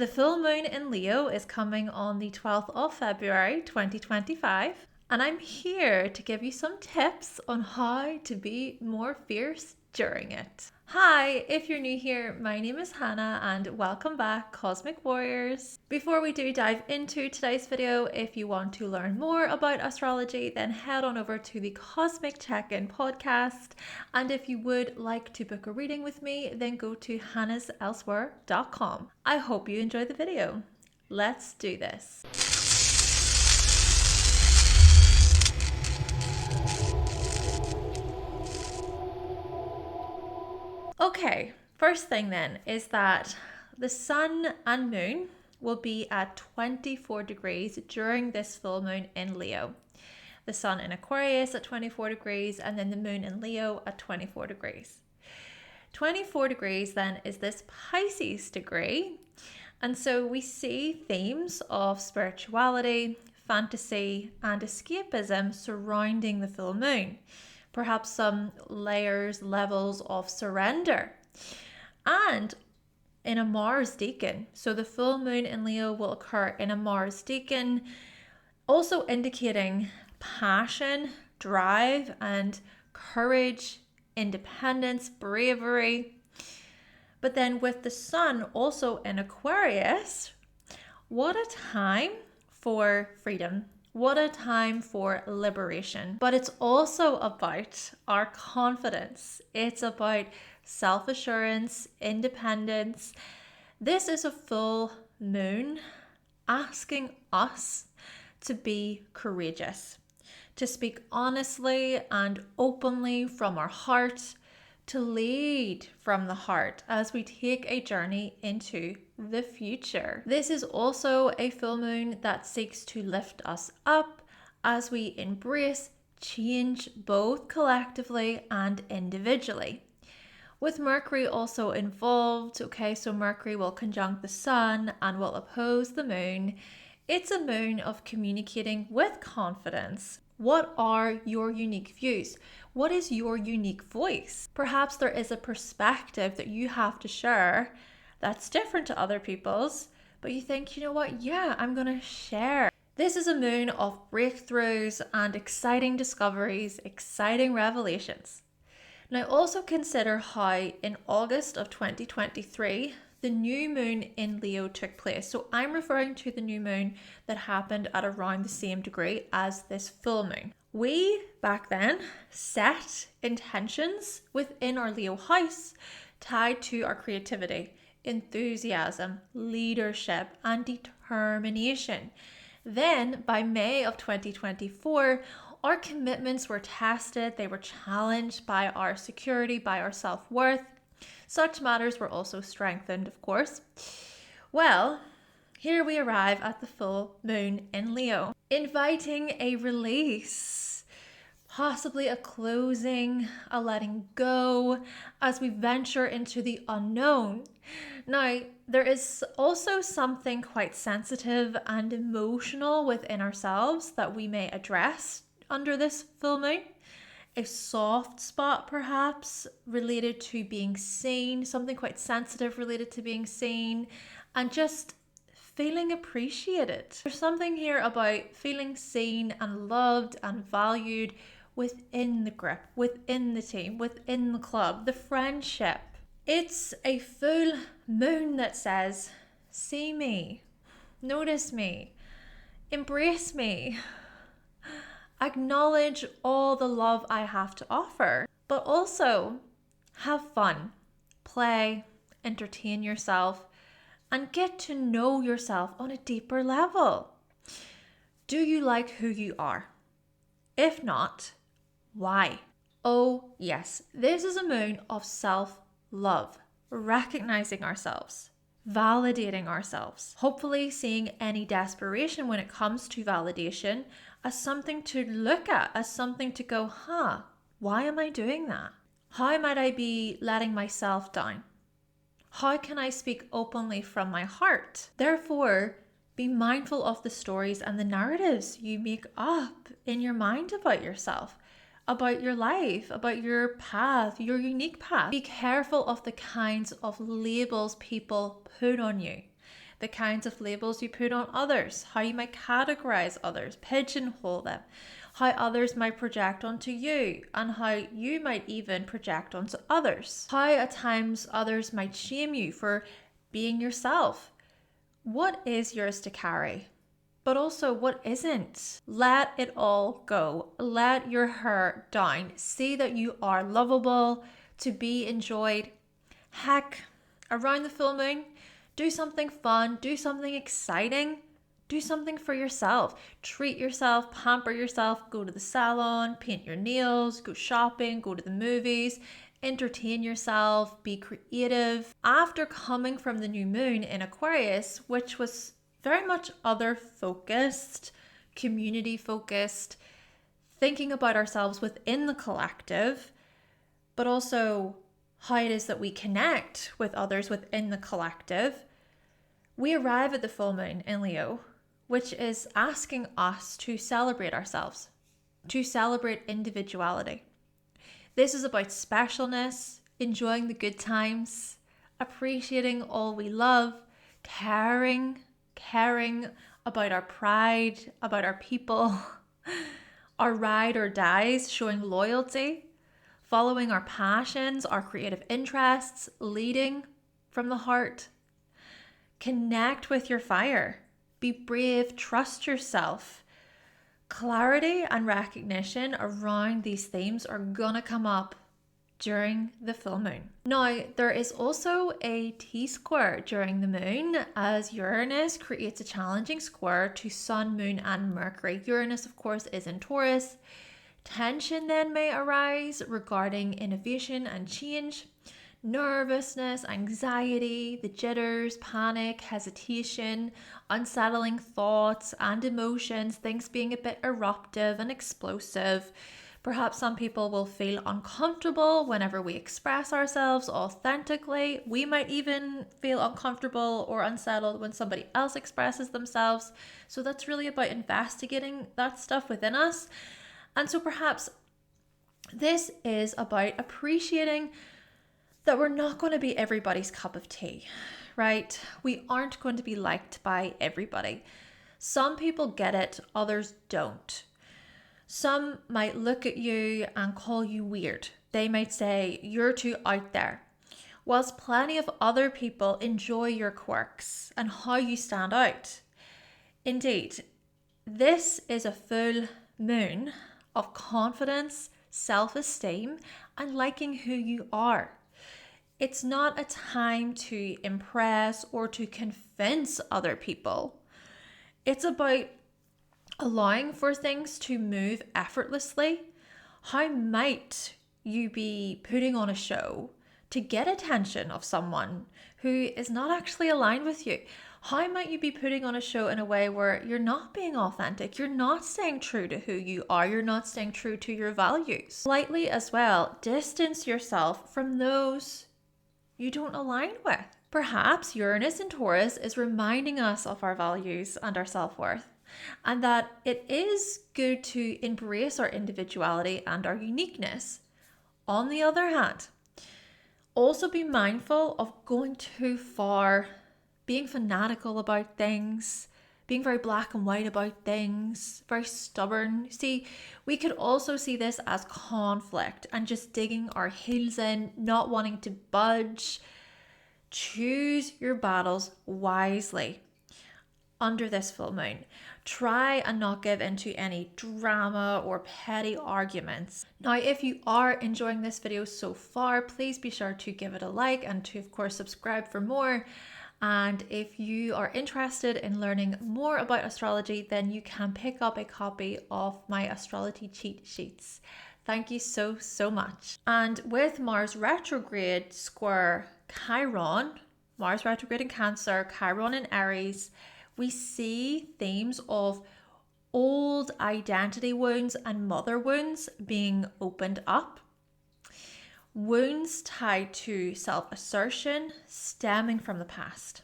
The full moon in Leo is coming on the 12th of February 2025, and I'm here to give you some tips on how to be more fierce during it. Hi, if you're new here, my name is Hannah and welcome back, Cosmic Warriors. Before we do dive into today's video, if you want to learn more about astrology, then head on over to the Cosmic Check-In podcast. And if you would like to book a reading with me, then go to hannahselsewhere.com. I hope you enjoy the video. Let's do this. Okay, first thing then is that the sun and moon will be at 24 degrees during this full moon in Leo. The sun in Aquarius at 24 degrees and then the moon in Leo at 24 degrees. 24 degrees then is this Pisces degree. And so we see themes of spirituality, fantasy, and escapism surrounding the full moon. Perhaps some levels of surrender. And in a Mars decan, so the full moon in Leo will occur in a Mars decan, also indicating passion, drive, and courage, independence, bravery. But then with the sun also in Aquarius, what a time for freedom. What a time for liberation. But it's also about our confidence. It's about self-assurance, independence. This is a full moon asking us to be courageous, to speak honestly and openly from our heart, to lead from the heart as we take a journey into the future. This is also a full moon that seeks to lift us up as we embrace change both collectively and individually. With Mercury also involved, okay, so Mercury will conjunct the sun and will oppose the moon. It's a moon of communicating with confidence. What are your unique views? What is your unique voice? Perhaps there is a perspective that you have to share that's different to other people's, but you think, you know what? Yeah, I'm going to share. This is a moon of breakthroughs and exciting discoveries, exciting revelations. Now also consider how in August of 2023, the new moon in Leo took place. So I'm referring to the new moon that happened at around the same degree as this full moon. We, back then, set intentions within our Leo house tied to our creativity, enthusiasm, leadership, and determination. Then, by May of 2024, our commitments were tested. They were challenged by our security, by our self-worth. Such matters were also strengthened, of course. Well, here we arrive at the full moon in Leo, inviting a release, possibly a closing, a letting go as we venture into the unknown. Now, there is also something quite sensitive and emotional within ourselves that we may address under this full moon. A soft spot perhaps related to being seen, something quite sensitive related to being seen, and just feeling appreciated. There's something here about feeling seen and loved and valued within the group, within the team, within the club, the friendship. It's a full moon that says, see me, notice me, embrace me. Acknowledge all the love I have to offer, but also have fun, play, entertain yourself, and get to know yourself on a deeper level. Do you like who you are? If not, why? Oh yes, this is a moon of self-love, recognizing ourselves, validating ourselves, hopefully seeing any desperation when it comes to validation as something to look at, as something to go, why am I doing that? How might I be letting myself down? How can I speak openly from my heart? Therefore, be mindful of the stories and the narratives you make up in your mind about yourself, about your life, about your path, your unique path. Be careful of the kinds of labels people put on you. the kinds of labels you put on others, how you might categorize others, pigeonhole them, how others might project onto you, and how you might even project onto others, how at times others might shame you for being yourself. What is yours to carry? But also, what isn't? Let it all go. Let your hair down. See that you are lovable, to be enjoyed. Heck, around the full moon, do something fun, do something exciting, do something for yourself. Treat yourself, pamper yourself, go to the salon, paint your nails, go shopping, go to the movies, entertain yourself, be creative. After coming from the new moon in Aquarius, which was very much other focused, community focused, thinking about ourselves within the collective, but also how it is that we connect with others within the collective, we arrive at the full moon in Leo, which is asking us to celebrate ourselves, to celebrate individuality. This is about specialness, enjoying the good times, appreciating all we love, caring about our pride, about our people, our ride or dies, showing loyalty, following our passions, our creative interests, leading from the heart. Connect with your fire. Be brave, trust yourself. Clarity and recognition around these themes are gonna come up during the full moon. Now, there is also a T-square during the moon, as Uranus creates a challenging square to Sun, Moon, and Mercury. Uranus, of course, is in Taurus. Tension then may arise regarding innovation and change, nervousness, anxiety, the jitters, panic, hesitation, unsettling thoughts and emotions, things being a bit eruptive and explosive. Perhaps some people will feel uncomfortable whenever we express ourselves authentically. We might even feel uncomfortable or unsettled when somebody else expresses themselves. So that's really about investigating that stuff within us. And so perhaps this is about appreciating that we're not going to be everybody's cup of tea, right? We aren't going to be liked by everybody. Some people get it, others don't. Some might look at you and call you weird. They might say you're too out there. Whilst plenty of other people enjoy your quirks and how you stand out. Indeed, this is a full moon of confidence, self-esteem, and liking who you are. It's not a time to impress or to convince other people. It's about allowing for things to move effortlessly. How might you be putting on a show to get attention of someone who is not actually aligned with you? How might you be putting on a show in a way where you're not being authentic? You're not staying true to who you are. You're not staying true to your values. Slightly as well, distance yourself from those you don't align with. Perhaps Uranus in Taurus is reminding us of our values and our self-worth, and that it is good to embrace our individuality and our uniqueness. On the other hand, also be mindful of going too far, being fanatical about things, being very black and white about things, very stubborn. See, we could also see this as conflict and just digging our heels in, not wanting to budge. Choose your battles wisely under this full moon. Try and not give into any drama or petty arguments. Now, if you are enjoying this video so far, please be sure to give it a like and to, of course, subscribe for more. And if you are interested in learning more about astrology, then you can pick up a copy of my astrology cheat sheets. Thank you so much. And with Mars retrograde square Chiron, Mars retrograde in Cancer, Chiron in Aries, we see themes of old identity wounds and mother wounds being opened up. Wounds tied to self-assertion stemming from the past.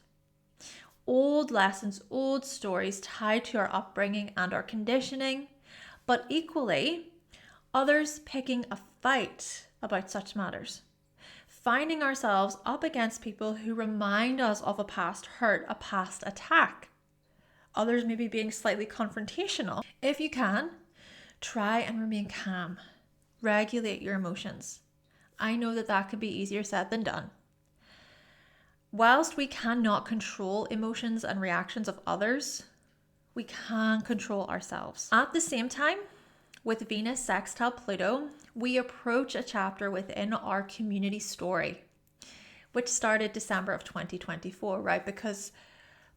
Old lessons, old stories tied to our upbringing and our conditioning, but equally, others picking a fight about such matters. finding ourselves up against people who remind us of a past hurt, a past attack. Others maybe being slightly confrontational. If you can, try and remain calm. Regulate your emotions. I know that that can be easier said than done. Whilst we cannot control emotions and reactions of others, we can control ourselves. At the same time, with Venus sextile Pluto, we approach a chapter within our community story, which started December of 2024, right? Because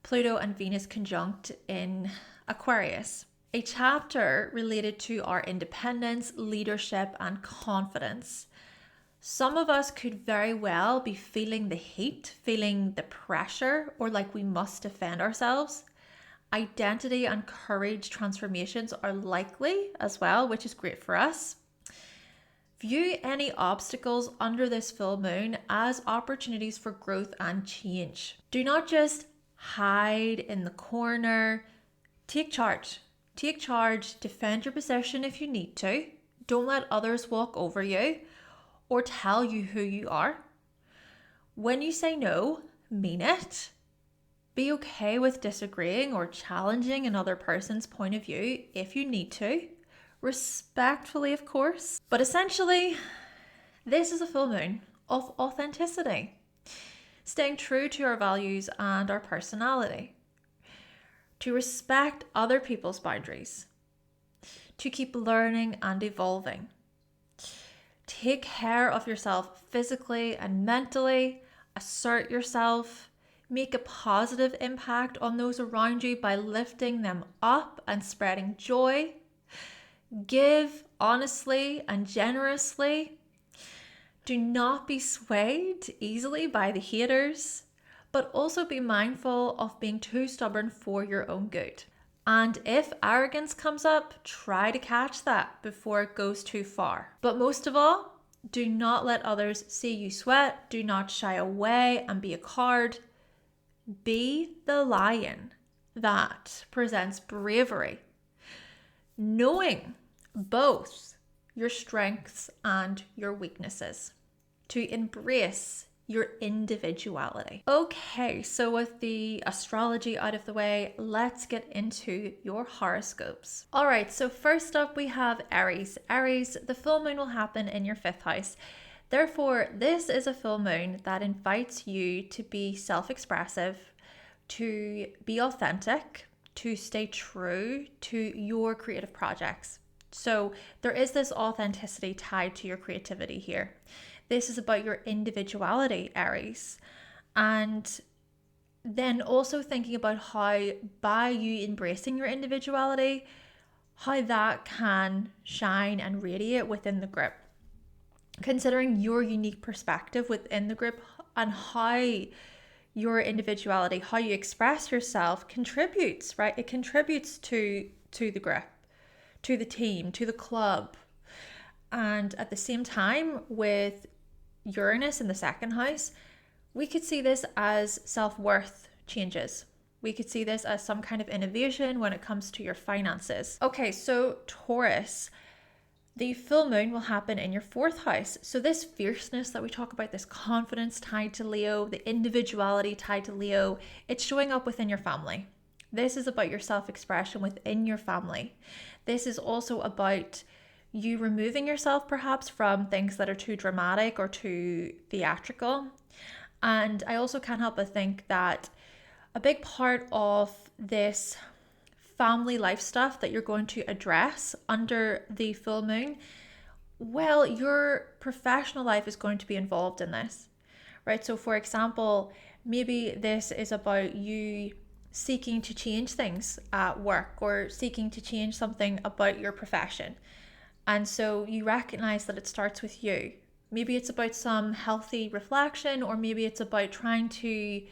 Pluto and Venus conjunct in Aquarius. A chapter related to our independence, leadership, and confidence. Some of us could very well be feeling the heat, feeling the pressure, or like we must defend ourselves. Identity and courage transformations are likely as well, which is great for us. View any obstacles under this full moon as opportunities for growth and change. Do not just hide in the corner. Take charge. Take charge, defend your position if you need to. Don't let others walk over you or tell you who you are. When you say no, mean it. Be okay with disagreeing or challenging another person's point of view if you need to. Respectfully, of course. But essentially, this is a full moon of authenticity. Staying true to our values and our personality. To respect other people's boundaries. To keep learning and evolving. Take care of yourself physically and mentally. Assert yourself. Make a positive impact on those around you by lifting them up and spreading joy. Give honestly and generously. Do not be swayed easily by the haters, but also be mindful of being too stubborn for your own good. And if arrogance comes up, try to catch that before it goes too far. But most of all, do not let others see you sweat. Do not shy away and be a coward. Be the lion that presents bravery, knowing both your strengths and your weaknesses, to embrace your individuality. Okay, so with the astrology out of the way, let's get into your horoscopes. All right, so first up we have Aries. Aries, the full moon will happen in your 5th house. Therefore, this is a full moon that invites you to be self-expressive, to be authentic, to stay true to your creative projects. So there is this authenticity tied to your creativity here. This is about your individuality, Aries. And then also thinking about how by you embracing your individuality, how that can shine and radiate within the group. Considering your unique perspective within the group and how your individuality, how you express yourself contributes, right? It contributes to the group, to the team, to the club. And at the same time, with Uranus in the 2nd house, we could see this as self-worth changes. We could see this as some kind of innovation when it comes to your finances. Okay, so Taurus, the full moon will happen in your 4th house. So this fierceness that we talk about, this confidence tied to Leo, the individuality tied to Leo, it's showing up within your family. This is about your self-expression within your family. This is also about you removing yourself perhaps from things that are too dramatic or too theatrical. And I also can't help but think that a big part of this family life stuff that you're going to address under the full moon, well, your professional life is going to be involved in this, right? So for example, maybe this is about you seeking to change things at work or seeking to change something about your profession. And so you recognize that it starts with you. Maybe it's about some healthy reflection, or maybe it's about trying to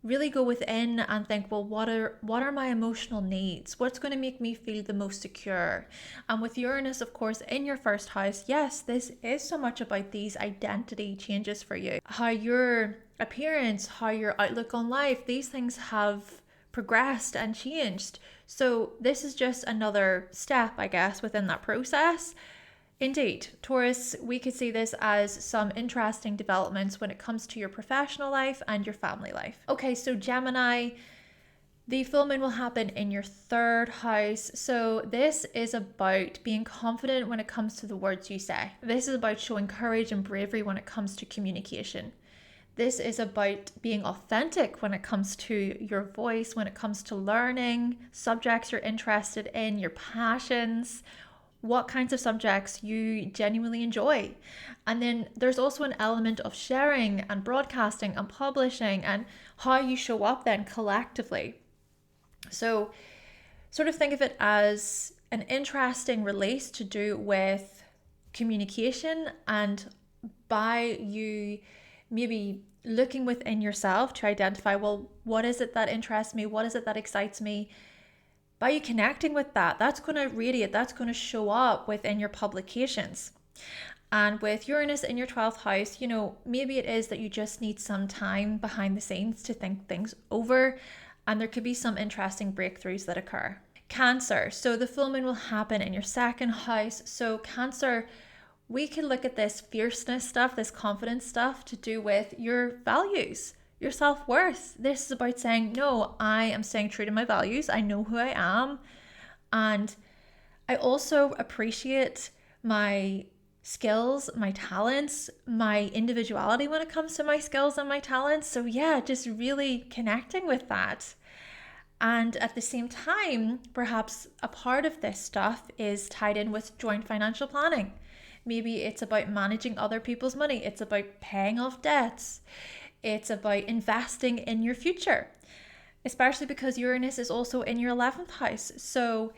really go within and think, well, what are my emotional needs? What's going to make me feel the most secure? And with Uranus, of course, in your 1st house, yes, this is so much about these identity changes for you. How your appearance, how your outlook on life, these things have progressed and changed. So this is just another step, I guess, within that process Indeed, Taurus, we could see this as some interesting developments when it comes to your professional life and your family life. Okay, so Gemini, the full moon will happen in your third house. So this is about being confident when it comes to the words you say. This is about showing courage and bravery when it comes to communication. This is about being authentic when it comes to your voice, when it comes to learning subjects you're interested in, your passions, what kinds of subjects you genuinely enjoy. And then there's also an element of sharing and broadcasting and publishing and how you show up then collectively. So sort of think of it as an interesting release to do with communication, and by you maybe looking within yourself to identify, well, what is it that interests me? What is it that excites me? By you connecting with that, that's going to radiate, that's going to show up within your publications. And with Uranus in your 12th house, maybe it is that you just need some time behind the scenes to think things over, and there could be some interesting breakthroughs that occur. Cancer, so the full moon will happen in your second house. So Cancer, we can look at this fierceness stuff, this confidence stuff to do with your values, your self-worth. This is about saying, no, I am staying true to my values. I know who I am. And I also appreciate my skills, my talents, my individuality when it comes to my skills and my talents. So yeah, just really connecting with that. And at the same time, perhaps a part of this stuff is tied in with joint financial planning. Maybe it's about managing other people's money. It's about paying off debts. It's about investing in your future, especially because Uranus is also in your 11th house. So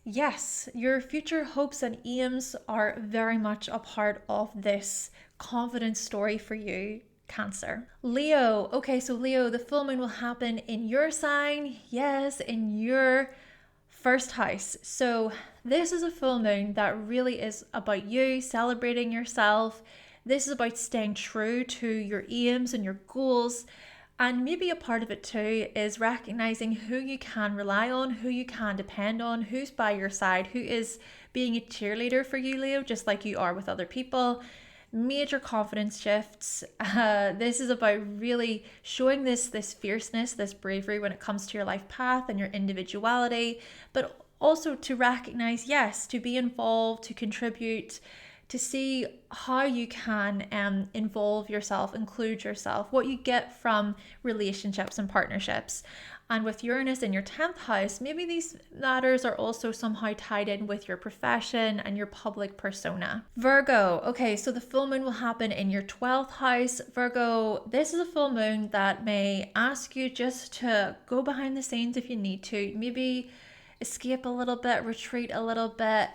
yes, your future hopes and aims are very much a part of this confidence story for you, Cancer. Leo. Okay, so Leo, the full moon will happen in your sign. Yes, in your first house. So this is a full moon that really is about you celebrating yourself. This is about staying true to your aims and your goals. And maybe a part of it too is recognizing who you can rely on, who you can depend on, who's by your side, who is being a cheerleader for you, Leo, just like you are with other people. Major confidence shifts. This is about really showing this fierceness, this bravery when it comes to your life path and your individuality, but also to recognize, yes, to be involved, to contribute, to see how you can involve yourself, include yourself, what you get from relationships and partnerships. And with Uranus in your 10th house, maybe these matters are also somehow tied in with your profession and your public persona. Virgo. Okay, so the full moon will happen in your 12th house. Virgo, this is a full moon that may ask you just to go behind the scenes if you need to. Maybe escape a little bit, retreat a little bit.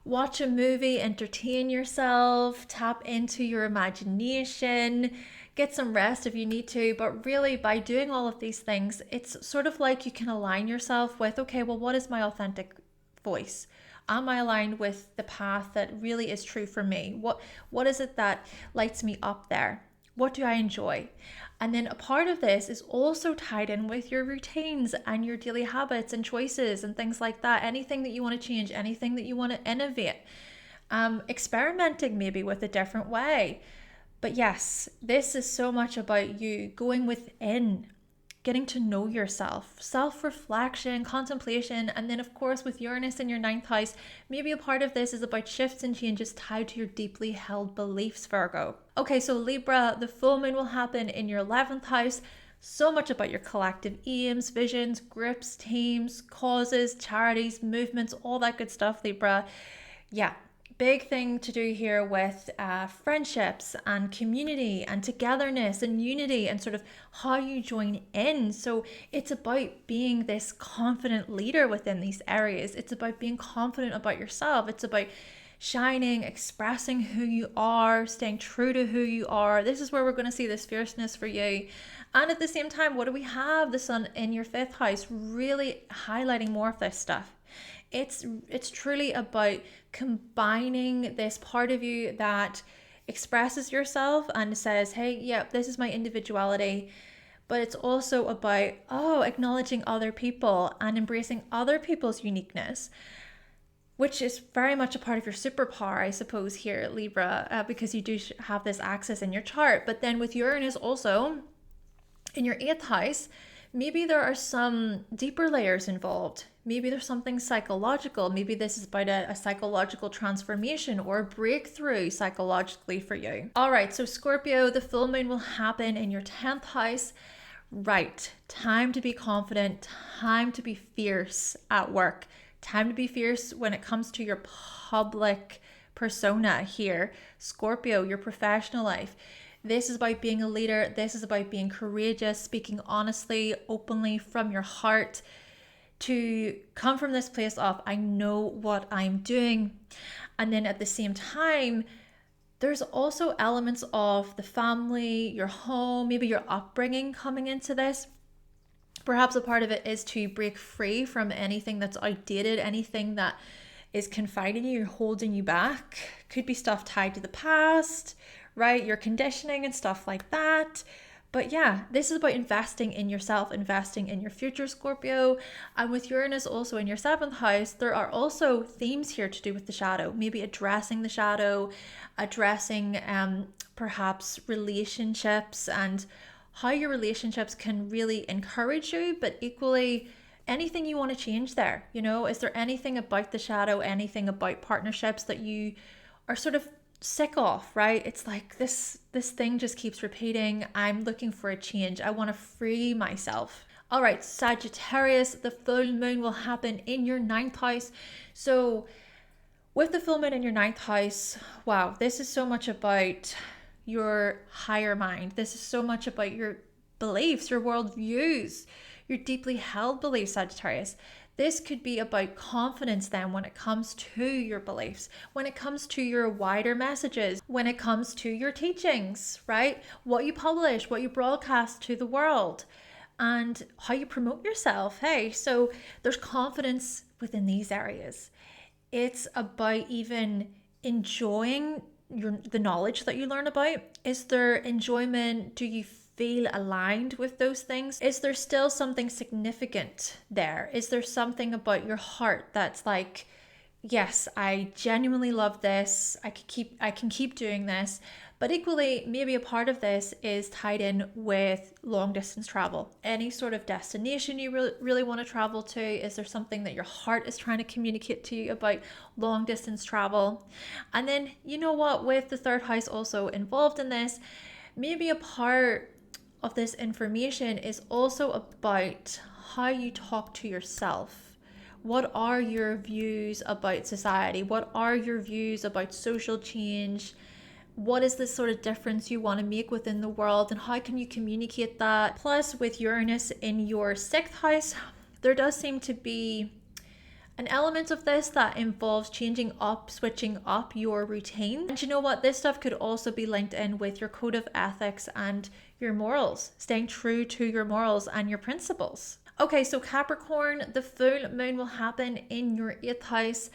Watch a movie, entertain yourself, tap into your imagination, get some rest if you need to. But really, by doing all of these things, it's sort of like you can align yourself with, okay, well, what is my authentic voice? Am I aligned with the path that really is true for me? What is it that lights me up there? What do I enjoy? And then a part of this is also tied in with your routines and your daily habits and choices and things like that. Anything that you want to change, anything that you want to innovate, experimenting maybe with a different way. But yes, this is so much about you going within, getting to know yourself, self-reflection, contemplation. And then of course with Uranus in your 9th house, maybe a part of this is about shifts and changes tied to your deeply held beliefs, Virgo. Okay, so Libra, the full moon will happen in your 11th house. So much about your collective aims, visions, groups, teams, causes, charities, movements, all that good stuff, Libra. Yeah. Big thing to do here with friendships and community and togetherness and unity and sort of how you join in. So it's about being this confident leader within these areas. It's about being confident about yourself. It's about shining, expressing who you are, staying true to who you are. This is where we're going to see this fierceness for you. And at the same time, what do we have? The sun in your 5th house, really highlighting more of this stuff. It's truly about combining this part of you that expresses yourself and says, hey, yeah, this is my individuality. But it's also about, acknowledging other people and embracing other people's uniqueness. which is very much a part of your superpower, I suppose, here, Libra, because you do have this axis in your chart. But then with Uranus also in your 8th house, maybe there are some deeper layers involved. Maybe there's something psychological. Maybe this is about a psychological transformation or a breakthrough psychologically for you. All right, so Scorpio, the full moon will happen in your 10th house. Right, time to be confident, time to be fierce at work, time to be fierce when it comes to your public persona here. Scorpio, your professional life. This is about being a leader. This is about being courageous, speaking honestly, openly from your heart, to come from this place of, I know what I'm doing. And then at the same time, there's also elements of the family, your home, maybe your upbringing coming into this. Perhaps a part of it is to break free from anything that's outdated, anything that is confining you, holding you back. Could be stuff tied to the past, right? Your conditioning and stuff like that. But yeah, this is about investing in yourself, investing in your future, Scorpio. And with Uranus also in your 7th house, there are also themes here to do with the shadow, maybe addressing the shadow, addressing perhaps relationships and how your relationships can really encourage you, but equally anything you want to change there. You know, is there anything about the shadow, anything about partnerships that you are sort of sick of, right? It's like this thing just keeps repeating. I'm looking for a change. I want to free myself. All right, Sagittarius, the full moon will happen in your 9th house. So with the full moon in your 9th house, wow, this is so much about your higher mind. This is so much about your beliefs, your worldviews, your deeply held beliefs, Sagittarius. This could be about confidence then when it comes to your beliefs, when it comes to your wider messages, when it comes to your teachings, right? What you publish, what you broadcast to the world, and how you promote yourself. Hey, so there's confidence within these areas. It's about even enjoying the knowledge that you learn about. Is there enjoyment? Do you feel aligned with those things? Is there still something significant there? Is there something about your heart that's like, yes, I genuinely love this. I can keep doing this. But equally, maybe a part of this is tied in with long distance travel. Any sort of destination you really want to travel to. Is there something that your heart is trying to communicate to you about long distance travel? And then, you know what, with the 3rd house also involved in this, maybe a part of this information is also about how you talk to yourself. What are your views about society? What are your views about social change? What is the sort of difference you want to make within the world, and how can you communicate that? Plus, with Uranus in your 6th house, there does seem to be an element of this that involves changing up, switching up your routine. And you know what? This stuff could also be linked in with your code of ethics and your morals, staying true to your morals and your principles. Okay, so Capricorn, the full moon will happen in your 8th house.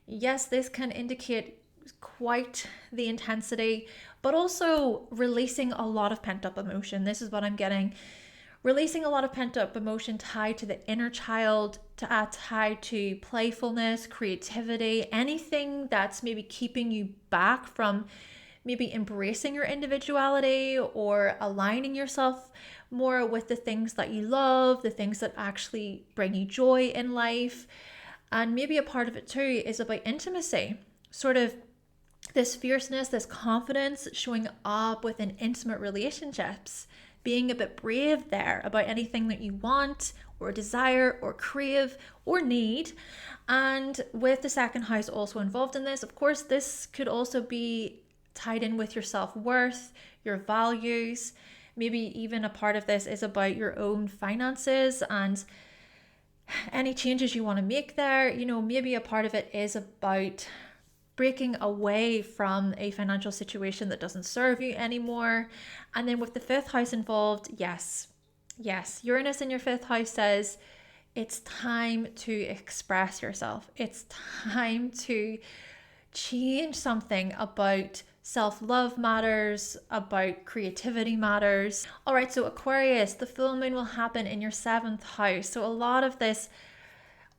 Yes, this can indicate quite the intensity, but also releasing a lot of pent-up emotion. This is what I'm getting. Releasing a lot of pent-up emotion tied to the inner child, tied to playfulness, creativity, anything that's maybe keeping you back from maybe embracing your individuality or aligning yourself more with the things that you love, the things that actually bring you joy in life. And maybe a part of it too is about intimacy, sort of this fierceness, this confidence showing up within intimate relationships, being a bit brave there about anything that you want or desire or crave or need. And with the 2nd house also involved in this, of course, this could also be tied in with your self-worth, your values. Maybe even a part of this is about your own finances and any changes you want to make there. You know, maybe a part of it is about breaking away from a financial situation that doesn't serve you anymore. And then with the 5th house involved, yes, Uranus in your 5th house says it's time to express yourself. It's time to change something about self-love matters, about creativity matters. All right, so Aquarius, the full moon will happen in your 7th house. So a lot of this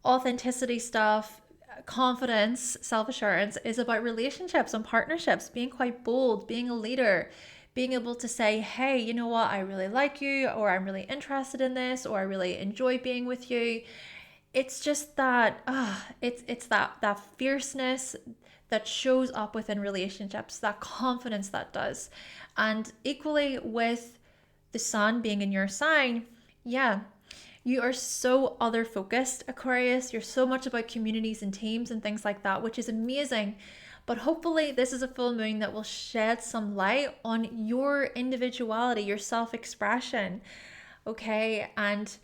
authenticity stuff, confidence, self-assurance is about relationships and partnerships, being quite bold, being a leader, being able to say, hey, you know what, I really like you, or I'm really interested in this, or I really enjoy being with you. It's just that it's that fierceness that shows up within relationships, that confidence that does. And equally with the sun being in your sign, yeah, you are so other focused, Aquarius. You're so much about communities and teams and things like that, which is amazing. But hopefully, this is a full moon that will shed some light on your individuality, your self expression. Okay. And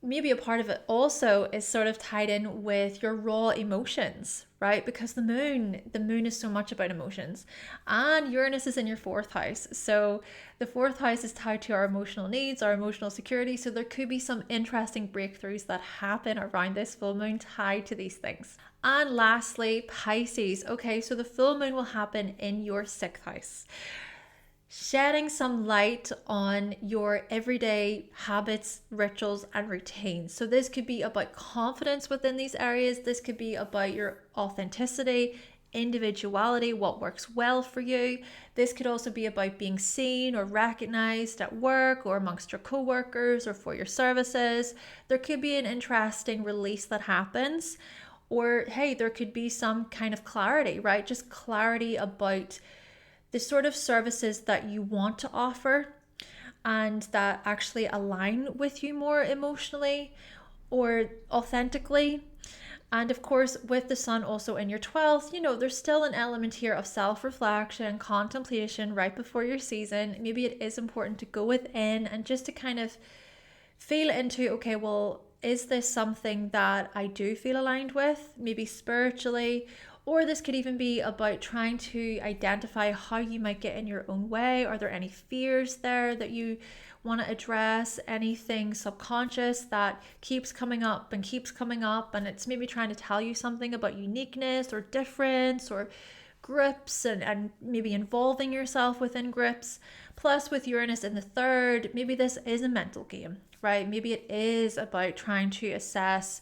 maybe a part of it also is sort of tied in with your raw emotions, right? Because the moon is so much about emotions, and Uranus is in your fourth house. So the fourth house is tied to our emotional needs, our emotional security. So there could be some interesting breakthroughs that happen around this full moon tied to these things. And lastly, Pisces. Okay, so the full moon will happen in your sixth house, shedding some light on your everyday habits, rituals, and routines. So this could be about confidence within these areas. This could be about your authenticity, individuality, what works well for you. This could also be about being seen or recognized at work or amongst your co-workers or for your services. There could be an interesting release that happens. Or hey, there could be some kind of clarity, right? Just clarity about the sort of services that you want to offer and that actually align with you more emotionally or authentically. And of course, with the sun also in your 12th, there's still an element here of self-reflection, contemplation right before your season. Maybe it is important to go within and just to kind of feel into, okay, well, is this something that I do feel aligned with, maybe spiritually? Or this could even be about trying to identify how you might get in your own way. Are there any fears there that you want to address? Anything subconscious that keeps coming up and keeps coming up, and it's maybe trying to tell you something about uniqueness or difference or groups and maybe involving yourself within groups. Plus with Uranus in the third, maybe this is a mental game, right? Maybe it is about trying to assess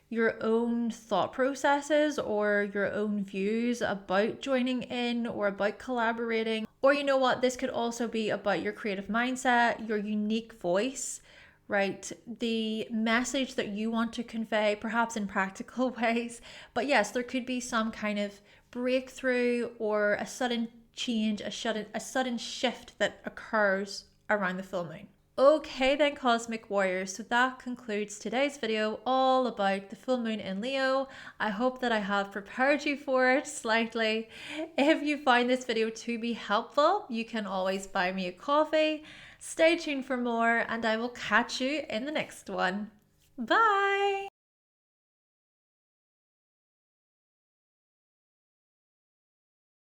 your own thought processes or your own views about joining in or about collaborating. Or you know what, this could also be about your creative mindset, your unique voice, right? The message that you want to convey, perhaps in practical ways. But yes, there could be some kind of breakthrough or a sudden change, a sudden shift that occurs around the full moon. Okay then, Cosmic Warriors, so that concludes today's video all about the full moon in Leo. I hope that I have prepared you for it slightly. If you find this video to be helpful, you can always buy me a coffee. Stay tuned for more, and I will catch you in the next one. Bye!